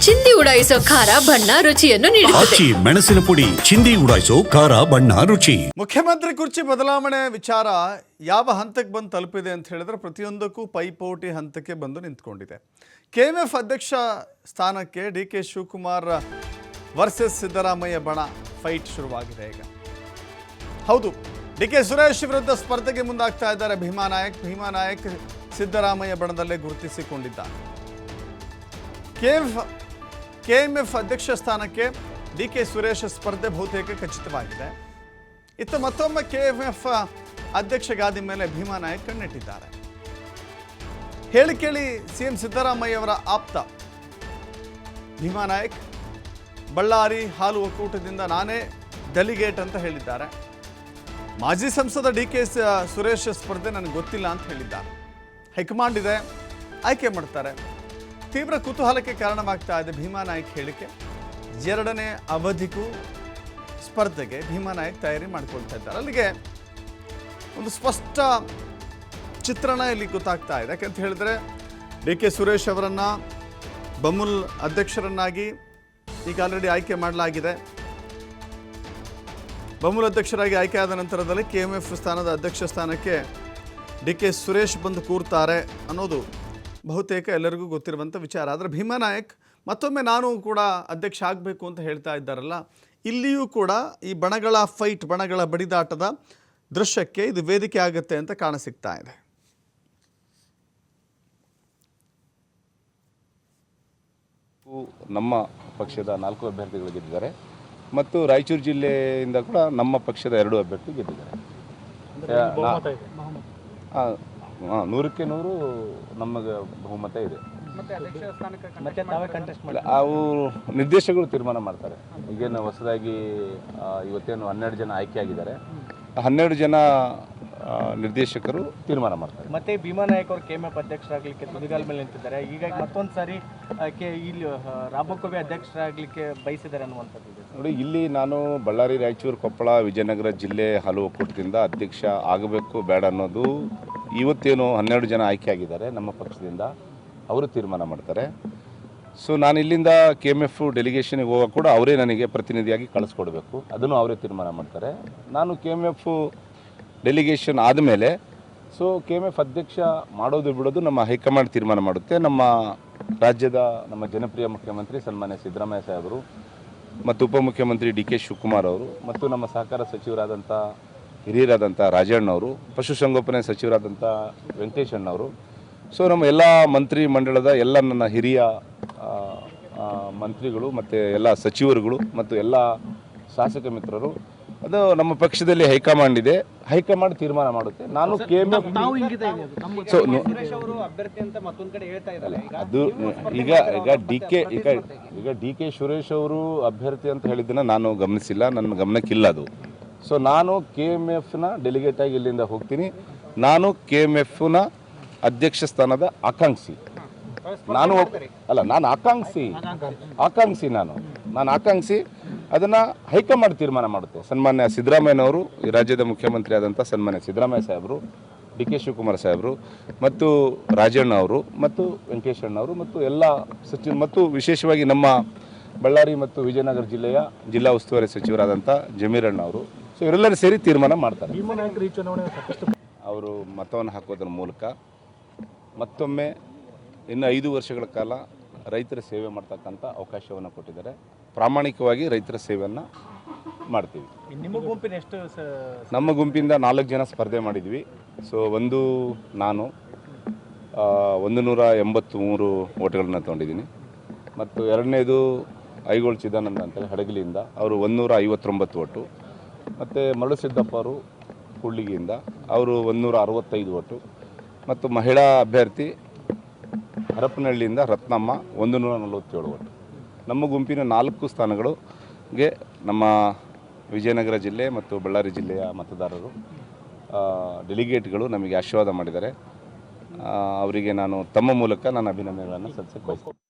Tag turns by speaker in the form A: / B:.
A: ಚಿಂದಿ ಉಡಾಯಿಸೋ ಖಾರ ಬಣ್ಣ ರುಚಿಯನ್ನು ನೀಡುತ್ತದೆ.
B: ಮೆಣಸಿನ ಪುಡಿ ಚಿಂದಿ ಉಡಾಯಿಸೋ ಖಾರ ಬಣ್ಣ ರುಚಿ.
C: ಮುಖ್ಯಮಂತ್ರಿ ಕುರ್ಚಿ ಬದಲಾವಣೆ ವಿಚಾರ ಯಾವ ಹಂತಕ್ಕೆ ಬಂದು ತಲುಪಿದೆ ಅಂತ ಹೇಳಿದ್ರೆ ಪ್ರತಿಯೊಂದಕ್ಕೂ ಪೈಪೋಟಿ ಹಂತಕ್ಕೆ ಬಂದು ನಿಂತ್ಕೊಂಡಿದೆ. ಕೆಎಂಎಫ್ ಅಧ್ಯಕ್ಷ ಸ್ಥಾನಕ್ಕೆ ಡಿ.ಕೆ. ಶಿವಕುಮಾರ್ ವರ್ಸಸ್ ಸಿದ್ದರಾಮಯ್ಯ ಬಣ ಫೈಟ್ ಶುರುವಾಗಿದೆ. ಈಗ ಹೌದು, ಡಿ.ಕೆ. ಸುರೇಶ್ ವಿರುದ್ಧ ಸ್ಪರ್ಧೆಗೆ ಮುಂದಾಗ್ತಾ ಇದ್ದಾರೆ ಭೀಮಾ ನಾಯಕ್ ಸಿದ್ದರಾಮಯ್ಯ ಬಣದಲ್ಲೇ ಗುರುತಿಸಿಕೊಂಡಿದ್ದಾರೆ. ಕೆಎಂಎಫ್ ಅಧ್ಯಕ್ಷ ಸ್ಥಾನಕ್ಕೆ ಡಿ.ಕೆ. ಸುರೇಶ್ ಸ್ಪರ್ಧೆ ಬಹುತೇಕ ಖಚಿತವಾಗಿದೆ. ಇತ್ತ ಮತ್ತೊಮ್ಮೆ ಕೆಎಂಎಫ್ ಅಧ್ಯಕ್ಷ ಗಾದಿ ಮೇಲೆ ಭೀಮಾ ನಾಯಕ್ ಕಣ್ಣಿಟ್ಟಿದ್ದಾರೆ. ಹೇಳಿ ಕೇಳಿ ಸಿಎಂ ಸಿದ್ದರಾಮಯ್ಯ ಅವರ ಆಪ್ತ ಭೀಮಾ ನಾಯಕ್ ಬಳ್ಳಾರಿ ಹಾಲು ಒಕ್ಕೂಟದಿಂದ ನಾನೇ ಡೆಲಿಗೇಟ್ ಅಂತ ಹೇಳಿದ್ದಾರೆ. ಮಾಜಿ ಸಂಸದ ಡಿ.ಕೆ. ಸುರೇಶ್ ಸ್ಪರ್ಧೆ ನನಗೆ ಗೊತ್ತಿಲ್ಲ ಅಂತ ಹೇಳಿದ್ದಾರೆ. ಹೈಕಮಾಂಡ್ ಇದೆ, ಆಯ್ಕೆ ಮಾಡ್ತಾರೆ. ತೀವ್ರ ಕುತೂಹಲಕ್ಕೆ ಕಾರಣವಾಗ್ತಾ ಇದೆ ಭೀಮಾ ನಾಯಕ್ ಹೇಳಿಕೆ. ಎರಡನೇ ಅವಧಿಗೂ ಸ್ಪರ್ಧೆಗೆ ಭೀಮಾ ನಾಯಕ್ ತಯಾರಿ ಮಾಡ್ಕೊಳ್ತಾ ಇದ್ದಾರೆ. ಅಲ್ಲಿಗೆ ಒಂದು ಸ್ಪಷ್ಟ ಚಿತ್ರಣ ಇಲ್ಲಿ ಗೊತ್ತಾಗ್ತಾ ಇದೆ. ಯಾಕಂತ ಹೇಳಿದ್ರೆ ಡಿ.ಕೆ. ಸುರೇಶ್ ಅವರನ್ನು ಬಮೂಲ್ ಅಧ್ಯಕ್ಷರನ್ನಾಗಿ ಈಗ ಆಲ್ರೆಡಿ ಆಯ್ಕೆ ಮಾಡಲಾಗಿದೆ. ಬಮೂಲ್ ಅಧ್ಯಕ್ಷರಾಗಿ ಆಯ್ಕೆ ಆದ ನಂತರದಲ್ಲಿ ಕೆಎಂಎಫ್ ಸ್ಥಾನದ ಅಧ್ಯಕ್ಷ ಸ್ಥಾನಕ್ಕೆ ಡಿ.ಕೆ. ಸುರೇಶ್ ಬಂದು ಕೂರ್ತಾರೆ ಅನ್ನೋದು ಬಹುತೇಕ ಎಲ್ಲರಿಗೂ ಗೊತ್ತಿರುವಂಥ ವಿಚಾರ. ಆದರೆ ಭೀಮಾ ನಾಯಕ್ ಮತ್ತೊಮ್ಮೆ ನಾನು ಕೂಡ ಅಧ್ಯಕ್ಷ ಆಗಬೇಕು ಅಂತ ಹೇಳ್ತಾ ಇದ್ದಾರಲ್ಲ, ಇಲ್ಲಿಯೂ ಕೂಡ ಈ ಬಣಗಳ ಫೈಟ್, ಬಣಗಳ ಬಡಿದಾಟದ ದೃಶ್ಯಕ್ಕೆ ಇದು ವೇದಿಕೆ ಆಗುತ್ತೆ ಅಂತ ಕಾಣಸಿಗ್ತಾ ಇದೆ.
D: ನಮ್ಮ ಪಕ್ಷದ 4 ಅಭ್ಯರ್ಥಿಗಳು ಗೆದ್ದಿದ್ದಾರೆ ಮತ್ತು ರಾಯಚೂರು ಜಿಲ್ಲೆಯಿಂದ ಕೂಡ ನಮ್ಮ ಪಕ್ಷದ 2 ಅಭ್ಯರ್ಥಿ ಗೆದ್ದಿದ್ದಾರೆ. 100ಕ್ಕೆ 100 ನಮಗೆ ಬಹುಮತ ಇದೆ. ಅವು ನಿರ್ದೇಶಕರು ತೀರ್ಮಾನ ಮಾಡ್ತಾರೆ. ಈಗೇನು ಹೊಸದಾಗಿ ಇವತ್ತೇನು 12 ಜನ ಆಯ್ಕೆಯಾಗಿದ್ದಾರೆ. 12 ಜನ ನಿರ್ದೇಶಕರು ತೀರ್ಮಾನ ಮಾಡ್ತಾರೆ.
E: ಮತ್ತೆ ಭೀಮಾ ನಾಯಕ್ ಅವರು ಕೆಎಂಎಫ್ ಅಧ್ಯಕ್ಷರಾಗಲಿಕ್ಕೆ ತುದಿಗಾಲ ಮೇಲೆ ನಿಂತಿದ್ದಾರೆ. ಹೀಗಾಗಿ ಮತ್ತೊಂದು ಸಾರಿ ಇಲ್ಲಿ ರಾಬಕೋಬಿ ಅಧ್ಯಕ್ಷರಾಗಲಿಕ್ಕೆ ಬಯಸಿದ್ದಾರೆ ಅನ್ನುವಂಥದ್ದು.
D: ನೋಡಿ, ಇಲ್ಲಿ ನಾನು ಬಳ್ಳಾರಿ, ರಾಯಚೂರು, ಕೊಪ್ಪಳ, ವಿಜಯನಗರ ಜಿಲ್ಲೆ ಹಾಲು ಒಕ್ಕೂಟದಿಂದ ಅಧ್ಯಕ್ಷ ಆಗಬೇಕು ಬೇಡ ಅನ್ನೋದು ಇವತ್ತೇನು 12 ಜನ ಆಯ್ಕೆಯಾಗಿದ್ದಾರೆ ನಮ್ಮ ಪಕ್ಷದಿಂದ, ಅವರು ತೀರ್ಮಾನ ಮಾಡ್ತಾರೆ. ಸೊ ನಾನು ಇಲ್ಲಿಂದ ಕೆಎಂಎಫ್ ಡೆಲಿಗೇಷನ್ಗೆ ಹೋಗೋ ಕೂಡ ಅವರೇ ನನಗೆ ಪ್ರತಿನಿಧಿಯಾಗಿ ಕಳಿಸ್ಕೊಡ್ಬೇಕು, ಅದನ್ನು ಅವರೇ ತೀರ್ಮಾನ ಮಾಡ್ತಾರೆ. ನಾನು ಕೆಎಂಎಫ್ ಡೆಲಿಗೇಷನ್ ಆದಮೇಲೆ ಕೆಎಂಎಫ್ ಅಧ್ಯಕ್ಷ ಮಾಡೋದು ಬಿಡೋದು ನಮ್ಮ ಹೈಕಮಾಂಡ್ ತೀರ್ಮಾನ ಮಾಡುತ್ತೆ. ನಮ್ಮ ರಾಜ್ಯದ ನಮ್ಮ ಜನಪ್ರಿಯ ಮುಖ್ಯಮಂತ್ರಿ ಸನ್ಮಾನ್ಯ ಸಿದ್ದರಾಮಯ್ಯ ಸಾಹೇಬರು ಮತ್ತು ಉಪಮುಖ್ಯಮಂತ್ರಿ ಡಿ.ಕೆ. ಶಿವಕುಮಾರ್ ಅವರು ಮತ್ತು ನಮ್ಮ ಸಹಕಾರ ಸಚಿವರಾದಂಥ ಹಿರಿಯರಾದಂಥ ರಾಜಣ್ಣವರು, ಪಶುಸಂಗೋಪನೆ ಸಚಿವರಾದಂಥ ವೆಂಕಟೇಶಣ್ಣವರು, ನಮ್ಮ ಎಲ್ಲ ಮಂತ್ರಿ ಮಂಡಳದ ಎಲ್ಲ ನನ್ನ ಹಿರಿಯ ಮಂತ್ರಿಗಳು ಮತ್ತು ಎಲ್ಲ ಸಚಿವರುಗಳು ಮತ್ತು ಎಲ್ಲ ಶಾಸಕ ಮಿತ್ರರು, ಅದು ನಮ್ಮ ಪಕ್ಷದಲ್ಲಿ ಹೈಕಮಾಂಡ್ ಇದೆ, ಹೈಕಮಾಂಡ್ ತೀರ್ಮಾನ ಮಾಡುತ್ತೆ. ನಾನು ಕೆಎಂಎಫ್ ಅದು ಈಗ ಡಿ.ಕೆ. ಸುರೇಶ್ ಅವರು ಅಭ್ಯರ್ಥಿ ಅಂತ ಹೇಳಿದ್ದನ್ನು ನಾನು ಗಮನಿಸಿಲ್ಲ, ನನ್ನ ಗಮನಕ್ಕಿಲ್ಲ ಅದು. ನಾನು ಕೆಎಂಎಫ್ನ ಡೆಲಿಗೇಟ್ ಆಗಿ ಇಲ್ಲಿಂದ ಹೋಗ್ತೀನಿ. ನಾನು ಕೆಎಂಎಫ್ನ ಅಧ್ಯಕ್ಷ ಸ್ಥಾನದ ಆಕಾಂಕ್ಷಿ. ನಾನು ಆಕಾಂಕ್ಷಿ ಅದನ್ನು ಹೈಕಮಾಂಡ್ ತೀರ್ಮಾನ ಮಾಡುತ್ತೆ. ಸನ್ಮಾನ್ಯ ಸಿದ್ದರಾಮಯ್ಯನವರು, ಈ ರಾಜ್ಯದ ಮುಖ್ಯಮಂತ್ರಿ ಆದಂಥ ಸನ್ಮಾನ್ಯ ಸಿದ್ದರಾಮಯ್ಯ ಸಾಹೇಬರು, ಡಿ.ಕೆ. ಶಿವಕುಮಾರ್ ಸಾಹೇಬರು ಮತ್ತು ರಾಜಣ್ಣ ಅವರು ಮತ್ತು ವೆಂಕಟೇಶಣ್ಣವರು ಮತ್ತು ಎಲ್ಲ ಸಚಿವರು ಮತ್ತು ವಿಶೇಷವಾಗಿ ನಮ್ಮ ಬಳ್ಳಾರಿ ಮತ್ತು ವಿಜಯನಗರ ಜಿಲ್ಲೆಯ ಜಿಲ್ಲಾ ಉಸ್ತುವಾರಿ ಸಚಿವರಾದಂಥ ಜಮೀರಣ್ಣ ಅವರು, ಇವರೆಲ್ಲರೂ ಸೇರಿ ತೀರ್ಮಾನ ಮಾಡ್ತಾರೆ. ಅವರು ಮತವನ್ನು ಹಾಕೋದ್ರ ಮೂಲಕ ಮತ್ತೊಮ್ಮೆ ಇನ್ನು 5 ವರ್ಷಗಳ ಕಾಲ ರೈತರ ಸೇವೆ ಮಾಡ್ತಕ್ಕಂಥ ಅವಕಾಶವನ್ನು ಕೊಟ್ಟಿದ್ದಾರೆ. ಪ್ರಾಮಾಣಿಕವಾಗಿ ರೈತರ ಸೇವೆಯನ್ನು ಮಾಡ್ತೀವಿ. ನಮ್ಮ ಗುಂಪಿಂದ 4 ಜನ ಸ್ಪರ್ಧೆ ಮಾಡಿದ್ವಿ. ಒಂದು ನಾನು 183 ಓಟ್ಗಳನ್ನ ತೊಗೊಂಡಿದ್ದೀನಿ ಮತ್ತು ಎರಡನೇದು ಐಗೋಳ್ ಚಿದಾನಂದ ಅಂತೇಳಿ ಹಡಗಲಿಯಿಂದ ಅವರು 159 ಓಟು, ಮತ್ತು ಮರಳು ಸಿದ್ದಪ್ಪ ಅವರು ಕೂಡ್ಲಿಗಿಯಿಂದ ಅವರು 165 ಓಟು, ಮತ್ತು ಮಹಿಳಾ ಅಭ್ಯರ್ಥಿ ಹರಪನಹಳ್ಳಿಯಿಂದ ರತ್ನಮ್ಮ 147 ಓಟು. ನಮ್ಮ ಗುಂಪಿನ 4 ಸ್ಥಾನಗಳಿಗೆ ನಮ್ಮ ವಿಜಯನಗರ ಜಿಲ್ಲೆ ಮತ್ತು ಬಳ್ಳಾರಿ ಜಿಲ್ಲೆಯ ಮತದಾರರು ಡೆಲಿಗೇಟ್ಗಳು ನಮಗೆ ಆಶೀರ್ವಾದ ಮಾಡಿದ್ದಾರೆ. ಅವರಿಗೆ ನಾನು ತಮ್ಮ ಮೂಲಕ ನಾನು ಅಭಿನಂದನೆಗಳನ್ನು ಸಲ್ಲಿಸಕ್ಕೆ ಬಯಸ್ತೇನೆ.